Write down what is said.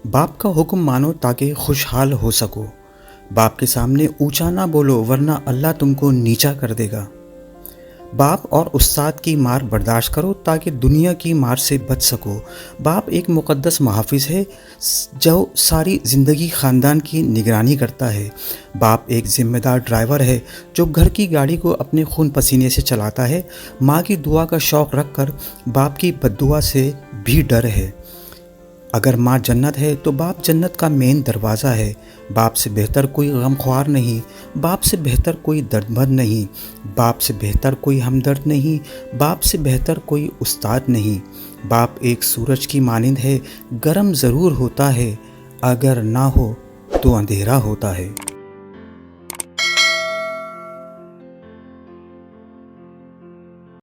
باپ کا حکم مانو تاکہ خوشحال ہو سکو۔ باپ کے سامنے اونچا نہ بولو ورنہ اللہ تم کو نیچا کر دے گا۔ باپ اور استاد کی مار برداشت کرو تاکہ دنیا کی مار سے بچ سکو۔ باپ ایک مقدس محافظ ہے جو ساری زندگی خاندان کی نگرانی کرتا ہے۔ باپ ایک ذمہ دار ڈرائیور ہے جو گھر کی گاڑی کو اپنے خون پسینے سے چلاتا ہے۔ ماں کی دعا کا شوق رکھ کر باپ کی بد دعا سے بھی ڈر ہے۔ اگر ماں جنت ہے تو باپ جنت کا مین دروازہ ہے۔ باپ سے بہتر کوئی غمخوار نہیں، باپ سے بہتر کوئی دردمند نہیں، باپ سے بہتر کوئی ہمدرد نہیں، باپ سے بہتر کوئی استاد نہیں۔ باپ ایک سورج کی مانند ہے، گرم ضرور ہوتا ہے، اگر نہ ہو تو اندھیرا ہوتا ہے۔